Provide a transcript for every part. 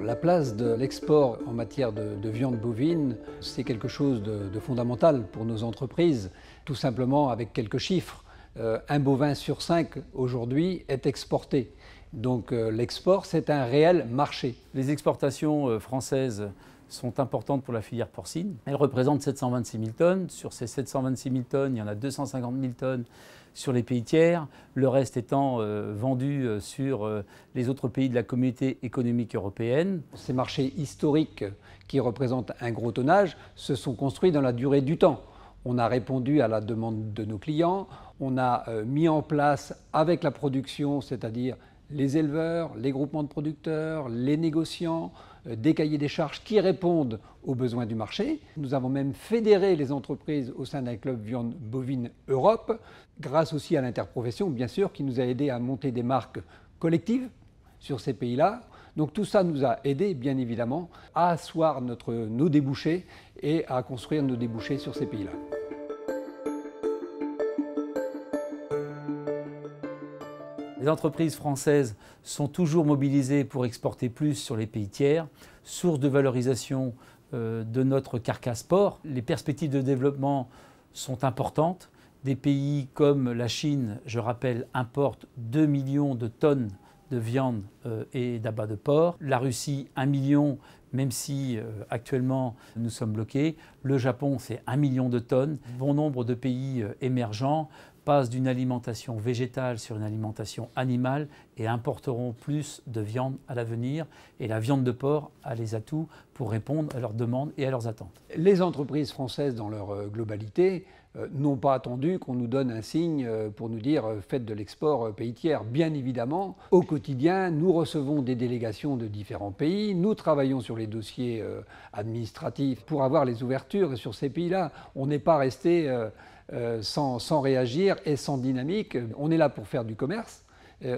La place de l'export en matière de viande bovine, c'est quelque chose de fondamental pour nos entreprises, tout simplement avec quelques chiffres. Un bovin sur 5 aujourd'hui est exporté. Donc l'export, c'est un réel marché. Les exportations françaises sont importantes pour la filière porcine. Elles représentent 726 000 tonnes. Sur ces 726 000 tonnes, il y en a 250 000 tonnes sur les pays tiers, le reste étant vendu sur les autres pays de la communauté économique européenne. Ces marchés historiques qui représentent un gros tonnage se sont construits dans la durée du temps. On a répondu à la demande de nos clients, on a mis en place avec la production, c'est-à-dire les éleveurs, les groupements de producteurs, les négociants, des cahiers des charges qui répondent aux besoins du marché. Nous avons même fédéré les entreprises au sein d'un club viande bovine Europe, grâce aussi à l'interprofession, bien sûr, qui nous a aidé à monter des marques collectives sur ces pays-là. Donc tout ça nous a aidé, bien évidemment, à asseoir nos débouchés et à construire nos débouchés sur ces pays-là. Les entreprises françaises sont toujours mobilisées pour exporter plus sur les pays tiers, source de valorisation de notre carcasse porc. Les perspectives de développement sont importantes. Des pays comme la Chine, je rappelle, importent 2 millions de tonnes de viande et d'abats de porc. La Russie, 1 million, même si actuellement nous sommes bloqués. Le Japon, c'est 1 million de tonnes. Bon nombre de pays émergents passent d'une alimentation végétale sur une alimentation animale et importeront plus de viande à l'avenir. Et la viande de porc a les atouts pour répondre à leurs demandes et à leurs attentes. Les entreprises françaises dans leur globalité n'ont pas attendu qu'on nous donne un signe pour nous dire faites de l'export pays tiers. Bien évidemment, au quotidien, nous recevons des délégations de différents pays, nous travaillons sur les dossiers administratifs pour avoir les ouvertures sur ces pays-là. On n'est pas resté sans réagir et sans dynamique. On est là pour faire du commerce,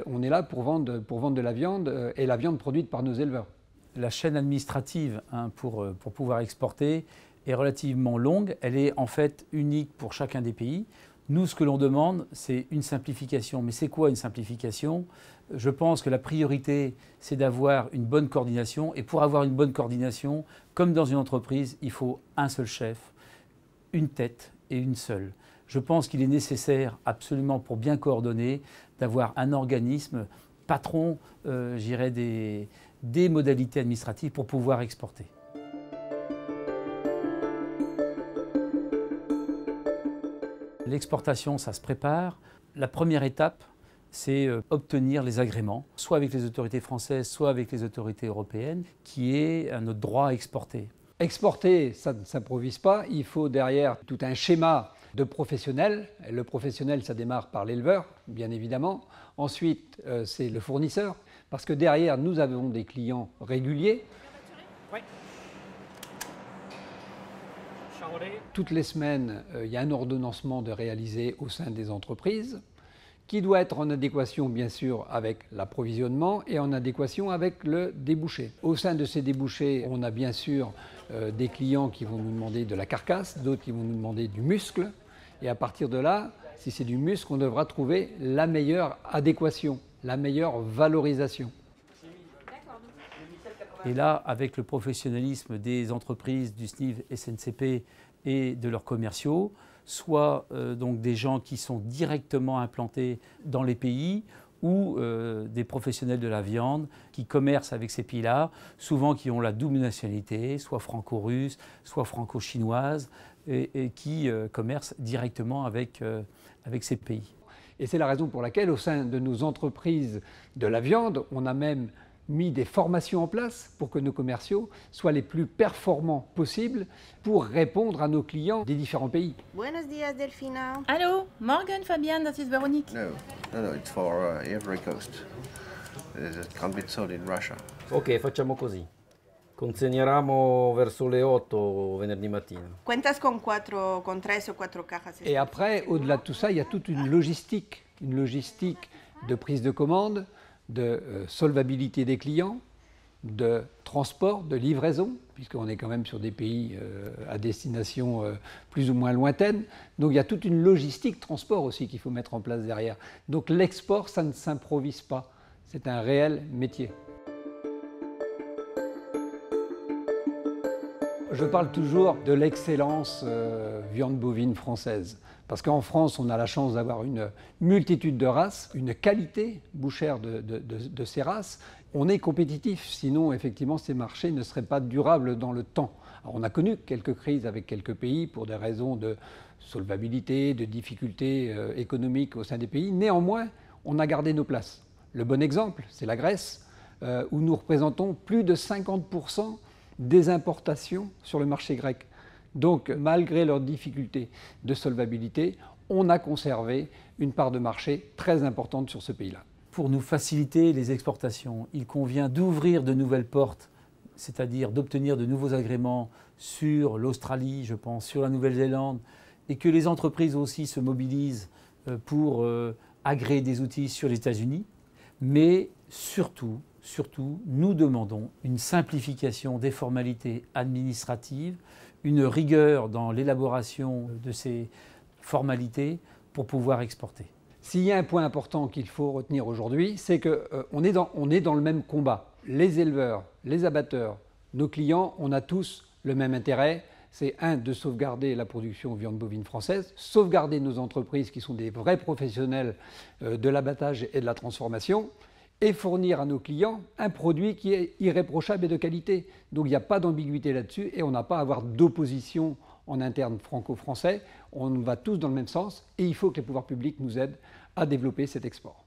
on est là pour vendre de la viande et la viande produite par nos éleveurs. La chaîne administrative pour pouvoir exporter est relativement longue. Elle est en fait unique pour chacun des pays. Nous, ce que l'on demande, c'est une simplification. Mais c'est quoi une simplification ? Je pense que la priorité, c'est d'avoir une bonne coordination. Et pour avoir une bonne coordination, comme dans une entreprise, il faut un seul chef, une tête et une seule. Je pense qu'il est nécessaire, absolument pour bien coordonner, d'avoir un organisme patron, j'irais, des modalités administratives pour pouvoir exporter. L'exportation, ça se prépare. La première étape, c'est obtenir les agréments, soit avec les autorités françaises, soit avec les autorités européennes, qui est notre droit à exporter. Exporter, ça ne s'improvise pas. Il faut derrière tout un schéma de professionnels. Le professionnel, ça démarre par l'éleveur, bien évidemment. Ensuite, c'est le fournisseur, parce que derrière, nous avons des clients réguliers. Oui. Toutes les semaines, il y a un ordonnancement de réaliser au sein des entreprises qui doit être en adéquation, bien sûr, avec l'approvisionnement et en adéquation avec le débouché. Au sein de ces débouchés, on a bien sûr des clients qui vont nous demander de la carcasse, d'autres qui vont nous demander du muscle. Et à partir de là, si c'est du muscle, on devra trouver la meilleure adéquation, la meilleure valorisation. Et là, avec le professionnalisme des entreprises du SNIV SNCP et de leurs commerciaux, soit donc des gens qui sont directement implantés dans les pays ou des professionnels de la viande qui commercent avec ces pays-là, souvent qui ont la double nationalité, soit franco-russe, soit franco-chinoise, et qui commercent directement avec ces pays. Et c'est la raison pour laquelle, au sein de nos entreprises de la viande, on a même mis des formations en place pour que nos commerciaux soient les plus performants possibles pour répondre à nos clients des différents pays. Buenos días, Delfina. Hallo, morgen Fabian, das ist Veronique. No, it's for Ivory Coast. It can't be sold in Russia. Ok, facciamo così. Consegneremo verso le 8 venerdì mattina. ¿Cuentas con 3 o 4 cajas? Et après, au-delà de tout ça, il y a toute une logistique de prise de commande, de solvabilité des clients, de transport, de livraison, puisqu'on est quand même sur des pays à destination plus ou moins lointaine. Donc il y a toute une logistique transport aussi qu'il faut mettre en place derrière. Donc l'export, ça ne s'improvise pas. C'est un réel métier. Je parle toujours de l'excellence viande bovine française. Parce qu'en France, on a la chance d'avoir une multitude de races, une qualité bouchère de ces races. On est compétitif, sinon effectivement ces marchés ne seraient pas durables dans le temps. Alors, on a connu quelques crises avec quelques pays pour des raisons de solvabilité, de difficultés économiques au sein des pays. Néanmoins, on a gardé nos places. Le bon exemple, c'est la Grèce, où nous représentons plus de 50% des importations sur le marché grec. Donc, malgré leurs difficultés de solvabilité, on a conservé une part de marché très importante sur ce pays-là. Pour nous faciliter les exportations, il convient d'ouvrir de nouvelles portes, c'est-à-dire d'obtenir de nouveaux agréments sur l'Australie, je pense, sur la Nouvelle-Zélande, et que les entreprises aussi se mobilisent pour agréer des outils sur les États-Unis. Mais surtout, nous demandons une simplification des formalités administratives, une rigueur dans l'élaboration de ces formalités pour pouvoir exporter. S'il y a un point important qu'il faut retenir aujourd'hui, c'est qu'on est dans le même combat. Les éleveurs, les abatteurs, nos clients, on a tous le même intérêt. C'est de sauvegarder la production viande bovine française, sauvegarder nos entreprises qui sont des vrais professionnels de l'abattage et de la transformation, et fournir à nos clients un produit qui est irréprochable et de qualité. Donc il n'y a pas d'ambiguïté là-dessus et on n'a pas à avoir d'opposition en interne franco-français. On va tous dans le même sens et il faut que les pouvoirs publics nous aident à développer cet export.